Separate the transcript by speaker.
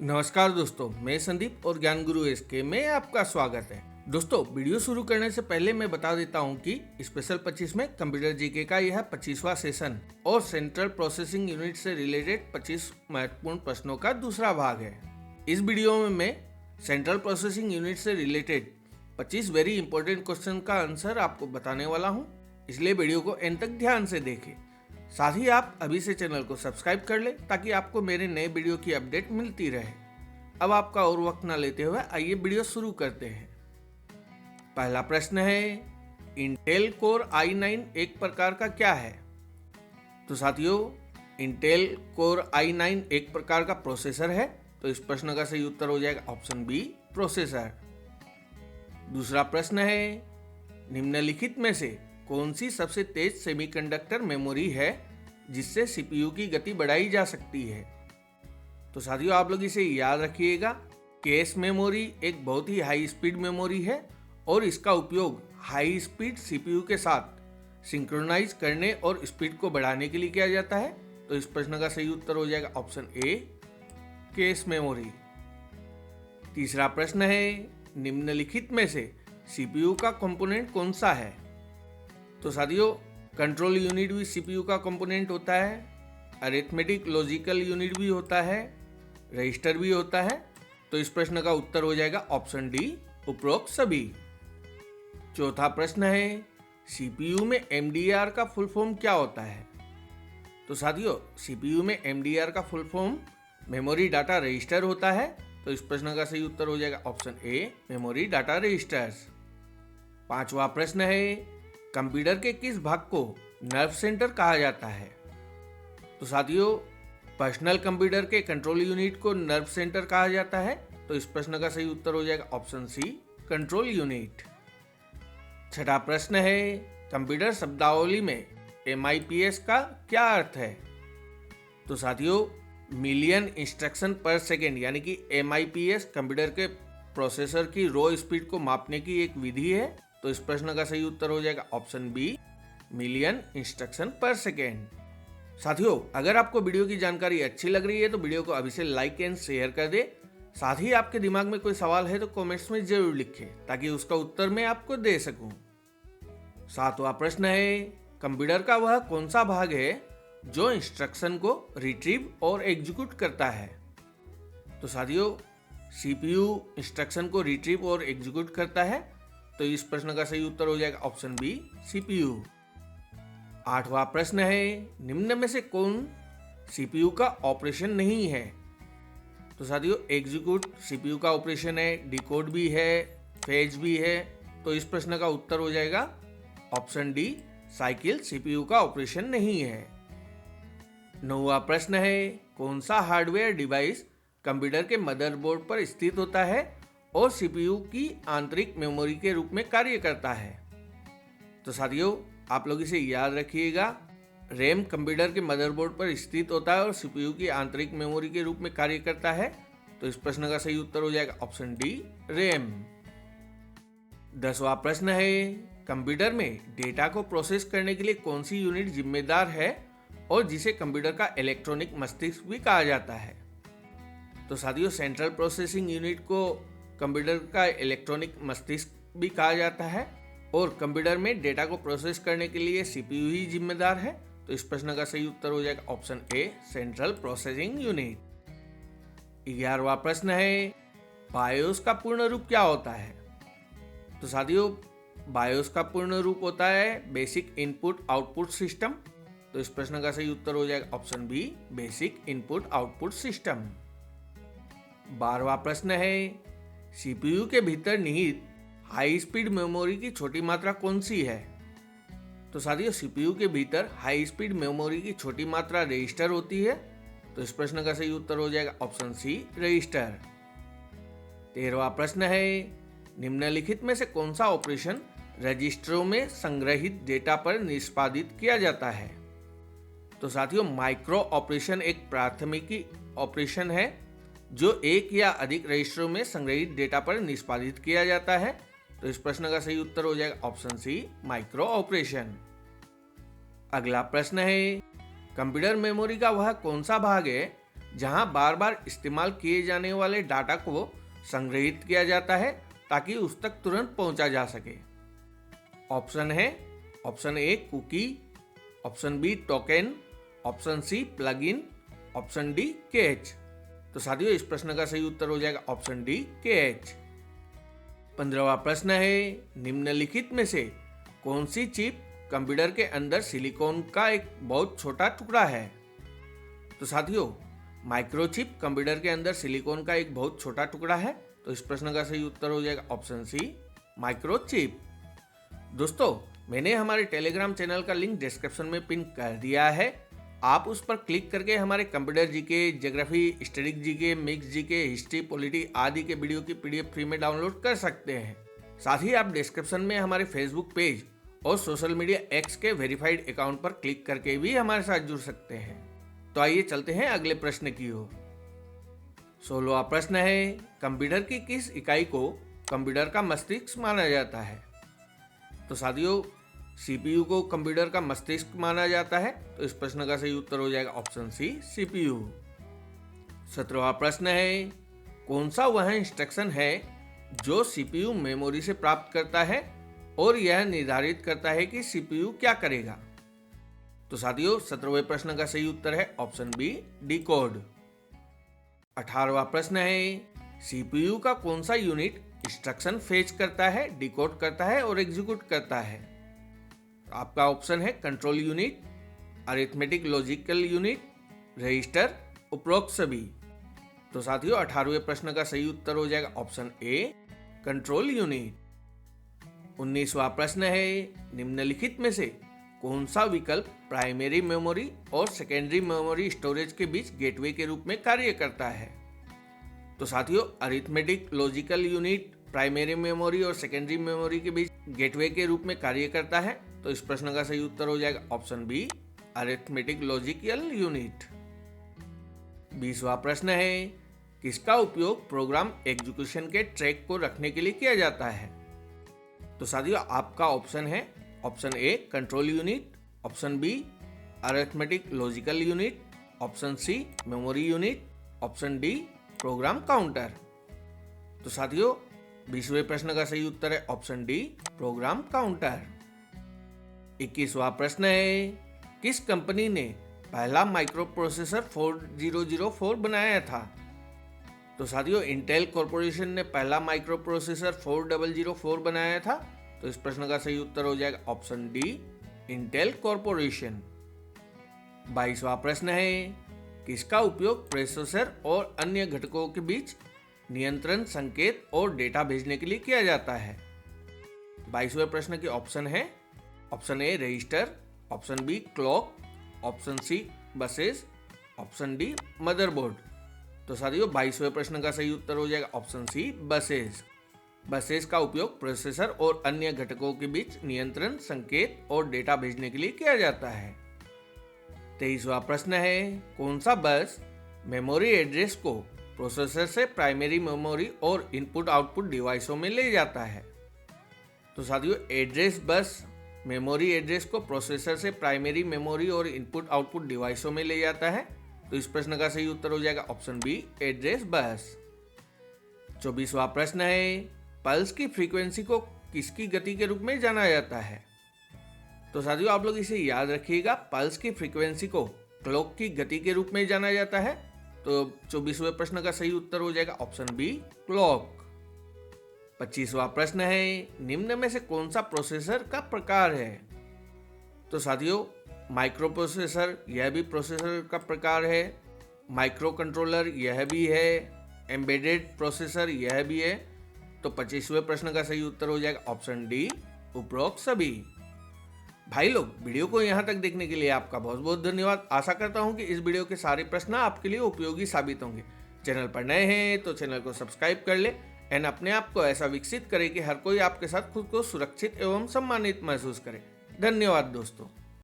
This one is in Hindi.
Speaker 1: नमस्कार दोस्तों, मैं संदीप और ज्ञान गुरु एसके में आपका स्वागत है। दोस्तों, वीडियो शुरू करने से पहले मैं बता देता हूं कि स्पेशल 25 में कंप्यूटर जीके का यह 25वां सेशन और सेंट्रल प्रोसेसिंग यूनिट से रिलेटेड 25 महत्वपूर्ण प्रश्नों का दूसरा भाग है। इस वीडियो में मैं सेंट्रल प्रोसेसिंग यूनिट से रिलेटेड 25 वेरी इंपॉर्टेंट क्वेश्चन का आंसर आपको बताने वाला हूँ, इसलिए वीडियो को एंड तक ध्यान से देखें। साथ ही आप अभी से चैनल को सब्सक्राइब कर ले ताकि आपको मेरे नए वीडियो की अपडेट मिलती रहे। अब आपका और वक्त ना लेते हुए आइए वीडियो शुरू करते हैं। पहला प्रश्न है, इंटेल कोर i9 एक प्रकार का क्या है? तो साथियों, इंटेल कोर i9 एक प्रकार का प्रोसेसर है, तो इस प्रश्न का सही उत्तर हो जाएगा ऑप्शन बी, प्रोसेसर। दूसरा प्रश्न है, निम्नलिखित में से कौन सी सबसे तेज सेमीकंडक्टर मेमोरी है जिससे सीपीयू की गति बढ़ाई जा सकती है? तो साथियों, आप लोग इसे याद रखिएगा। कैश मेमोरी एक बहुत ही हाई स्पीड मेमोरी है और इसका उपयोग हाई स्पीड सीपीयू के साथ सिंक्रोनाइज करने और स्पीड को बढ़ाने के लिए किया जाता है। तो इस प्रश्न का सही उत्तर हो जाएगा ऑप्शन ए, कैश मेमोरी। तीसरा प्रश्न है, निम्नलिखित में से सीपीयू का कंपोनेंट कौन सा है? तो साथियों, कंट्रोल यूनिट भी सीपीयू का कंपोनेंट होता है, अरिथमेटिक लॉजिकल यूनिट भी होता है, रजिस्टर भी होता है। तो इस प्रश्न का उत्तर हो जाएगा ऑप्शन डी, उपरोक्त सभी। चौथा प्रश्न है, सीपीयू में एमडीआर का फुल फॉर्म क्या होता है? तो साथियों, सीपीयू में एमडीआर का full form memory data register होता है। तो इस प्रश्न का सही उत्तर हो जाएगा option A, memory data registers. पांचवा प्रश्न है, कंप्यूटर के किस भाग को नर्व सेंटर कहा जाता है? तो साथियों, पर्सनल कंप्यूटर के कंट्रोल यूनिट को नर्व सेंटर कहा जाता है। तो इस प्रश्न का सही उत्तर हो जाएगा ऑप्शन सी, कंट्रोल यूनिट। छठा प्रश्न है, कंप्यूटर शब्दावली में MIPS का क्या अर्थ है? तो साथियों, मिलियन इंस्ट्रक्शन पर सेकेंड यानी कि MIPS कंप्यूटर के प्रोसेसर की रो स्पीड को मापने की एक विधि है। तो इस प्रश्न का सही उत्तर हो जाएगा ऑप्शन बी, मिलियन इंस्ट्रक्शन पर सेकेंड। साथियों, अगर आपको वीडियो की जानकारी अच्छी लग रही है तो वीडियो को अभी से लाइक एंड शेयर कर दे। साथ ही आपके दिमाग में कोई सवाल है तो कमेंट्स में जरूर लिखें ताकि उसका उत्तर मैं आपको दे सकूं। सातवां प्रश्न है, कंप्यूटर का वह कौन सा भाग है जो इंस्ट्रक्शन को रिट्रीव और एग्जीक्यूट करता है? तो साथियों, सीपीयू इंस्ट्रक्शन को रिट्रीव और एग्जीक्यूट करता है। तो इस प्रश्न का सही उत्तर हो जाएगा ऑप्शन बी, सीपीयू। आठवां प्रश्न है, निम्न में से कौन सीपीयू का ऑपरेशन नहीं है? तो साथियों, एग्जीक्यूट सीपीयू का ऑपरेशन है, डिकोड भी है, फेच भी है। तो इस प्रश्न का उत्तर हो जाएगा ऑप्शन डी, साइकिल सीपीयू का ऑपरेशन नहीं है। नौवां प्रश्न है, कौन सा हार्डवेयर डिवाइस कंप्यूटर के मदरबोर्ड पर स्थित होता है और सीपीयू की आंतरिक मेमोरी के रूप में कार्य करता है? तो साथियों, आप लोग इसे याद रखिएगा। रैम कंप्यूटर के मदरबोर्ड पर स्थित होता है और सीपीयू की आंतरिक मेमोरी के रूप में कार्य करता है। तो इस प्रश्न का सही उत्तर हो जाएगा ऑप्शन डी, रैम। 10वां प्रश्न है, कंप्यूटर में डेटा को प्रोसेस करने के लिए कौन सी यूनिट जिम्मेदार है और जिसे कंप्यूटर का इलेक्ट्रॉनिक मस्तिष्क भी कहा जाता है? तो साथियों, सेंट्रल प्रोसेसिंग यूनिट को कंप्यूटर का इलेक्ट्रॉनिक मस्तिष्क भी कहा जाता है और कंप्यूटर में डेटा को प्रोसेस करने के लिए सीपीयू ही जिम्मेदार है। तो इस प्रश्न का सही उत्तर हो जाएगा option A, central processing unit. 11वां प्रश्न है, बायोस का पूर्ण रूप क्या होता है? तो साथियों, बायोस का पूर्ण रूप होता है बेसिक इनपुट आउटपुट सिस्टम। तो इस प्रश्न का सही उत्तर हो जाएगा option B, basic input output system. 12वां प्रश्न है, सीपीयू के भीतर निहित हाई स्पीड मेमोरी की छोटी मात्रा कौन सी है? तो साथियों, सीपीयू के भीतर हाई स्पीड मेमोरी की छोटी मात्रा रजिस्टर होती है। तो इस प्रश्न का सही उत्तर हो जाएगा ऑप्शन सी, रजिस्टर। 13वां प्रश्न है, निम्नलिखित में से कौन सा ऑपरेशन रजिस्टरों में संग्रहित डेटा पर निष्पादित किया जाता है? तो साथियों, माइक्रो ऑपरेशन एक प्राथमिकी ऑपरेशन है जो एक या अधिक रजिस्टरों में संग्रहित डेटा पर निष्पादित किया जाता है। तो इस प्रश्न का सही उत्तर हो जाएगा ऑप्शन सी, माइक्रो ऑपरेशन। अगला प्रश्न है, कंप्यूटर मेमोरी का वह कौन सा भाग है जहां बार बार इस्तेमाल किए जाने वाले डाटा को संग्रहित किया जाता है ताकि उस तक तुरंत पहुंचा जा सके। ऑप्शन है option A cookie, option B token, option C plugin, option D catch. तो साथियों इस प्रश्न का सही उत्तर हो जाएगा ऑप्शन डी कैच। 15वां प्रश्न है निम्नलिखित में से कौन सी चिप कंप्यूटर के अंदर सिलिकॉन का एक बहुत छोटा टुकड़ा है। तो साथियों माइक्रोचिप कंप्यूटर के अंदर सिलिकॉन का एक बहुत छोटा टुकड़ा है। तो इस प्रश्न का सही उत्तर हो जाएगा ऑप्शन सी माइक्रोचिप। दोस्तों मैंने हमारे टेलीग्राम चैनल का लिंक डिस्क्रिप्शन में पिन कर दिया है। आप उस पर क्लिक करके हमारे computer GK, geography, static GK, mix GK, history, polity आदि के वीडियो की पीडीएफ फ्री में डाउनलोड कर सकते हैं। साथ ही आप डिस्क्रिप्शन में हमारे फेसबुक पेज और सोशल मीडिया एक्स के वेरीफाइड अकाउंट पर क्लिक करके भी हमारे साथ जुड़ सकते हैं। तो आइए चलते हैं अगले प्रश्न की ओर। 16वां प्रश्न है कंप्यूटर की किस इकाई को कंप्यूटर का मस्तिष्क माना जाता है। तो साथियों सीपीयू को कंप्यूटर का मस्तिष्क माना जाता है। तो इस प्रश्न का सही उत्तर हो जाएगा ऑप्शन सी सीपीयू। 17वां प्रश्न है कौन सा वह इंस्ट्रक्शन है जो सीपीयू मेमोरी से प्राप्त करता है और यह निर्धारित करता है कि सीपीयू क्या करेगा। तो साथियों 17वें प्रश्न का सही उत्तर है ऑप्शन बी डिकोड। 18वां प्रश्न है सीपीयू का कौन सा यूनिट इंस्ट्रक्शन फेच करता है, डिकोड करता है और एग्जीक्यूट करता है। आपका ऑप्शन है control unit, arithmetic logical unit, register, उपरोक्त सभी। तो साथियों 18वें प्रश्न का सही उत्तर हो जाएगा ऑप्शन ए कंट्रोल यूनिट। 19वां प्रश्न है निम्नलिखित में से कौन सा विकल्प प्राइमरी मेमोरी और सेकेंडरी मेमोरी स्टोरेज के बीच गेटवे के रूप में कार्य करता है। तो साथियों arithmetic logical unit primary memory और सेकेंडरी मेमोरी के बीच गेटवे के रूप में कार्य करता है। तो इस प्रश्न का सही उत्तर हो जाएगा option B arithmetic logical unit. 20वां प्रश्न है किसका उपयोग प्रोग्राम एग्जीक्यूशन के ट्रैक को रखने के लिए किया जाता है। तो साथियों आपका ऑप्शन है option A control unit, option B arithmetic logical unit, option C memory unit, option D program counter. तो साथियों 20वें प्रश्न का सही उत्तर है ऑप्शन डी प्रोग्राम काउंटर। 21वां प्रश्न है किस कंपनी ने पहला माइक्रो प्रोसेसर 4004 बनाया था। तो साथियों इंटेल कॉर्पोरेशन ने पहला माइक्रो प्रोसेसर 4004 बनाया था। तो इस प्रश्न का सही उत्तर हो जाएगा ऑप्शन डी इंटेल कॉर्पोरेशन। 22वां प्रश्न है किसका उपयोग प्रोसेसर और अन्य घटकों के बीच नियंत्रण संकेत और डेटा भेजने के लिए किया जाता है। 22वें प्रश्न के ऑप्शन है option A register, option B clock, option C buses, option D motherboard. तो साथियों 22वें प्रश्न का सही उत्तर हो जाएगा ऑप्शन सी बसेस। बसेस का उपयोग प्रोसेसर और अन्य घटकों के बीच नियंत्रण संकेत और डेटा भेजने के लिए किया जाता है। 23वां प्रश्न है कौन सा बस मेमोरी एड्रेस को प्रोसेसर से प्राइमरी मेमोरी और इनपुट आउटपुट डिवाइसों में ले जाता है। तो साथियों एड्रेस बस मेमोरी एड्रेस को प्रोसेसर से प्राइमरी मेमोरी और इनपुट आउटपुट डिवाइसों में ले जाता है। तो इस प्रश्न का सही उत्तर हो जाएगा ऑप्शन बी एड्रेस बस। 24वां प्रश्न है पल्स की फ्रीक्वेंसी को किसकी गति के रूप में जाना जाता है। तो साथियों आप लोग इसे याद रखिएगा पल्स की फ्रीक्वेंसी को क्लॉक की गति के रूप में जाना जाता है। तो 24वें प्रश्न का सही उत्तर हो जाएगा ऑप्शन बी क्लॉक। 25वां प्रश्न है निम्न में से कौन सा प्रोसेसर का प्रकार है। तो साथियों माइक्रो प्रोसेसर यह भी प्रोसेसर का प्रकार है, माइक्रो कंट्रोलर यह भी है, एम्बेडेड प्रोसेसर यह भी है। तो 25वें प्रश्न का सही उत्तर हो जाएगा ऑप्शन डी उपरोक्त सभी। भाई लोग वीडियो को यहाँ तक देखने के लिए आपका बहुत बहुत धन्यवाद। आशा करता हूँ कि इस वीडियो के सारे प्रश्न आपके लिए उपयोगी साबित होंगे। चैनल पर नए हैं तो चैनल को सब्सक्राइब कर ले एंड अपने आप को ऐसा विकसित करें कि हर कोई आपके साथ खुद को सुरक्षित एवं सम्मानित महसूस करे। धन्यवाद दोस्तों।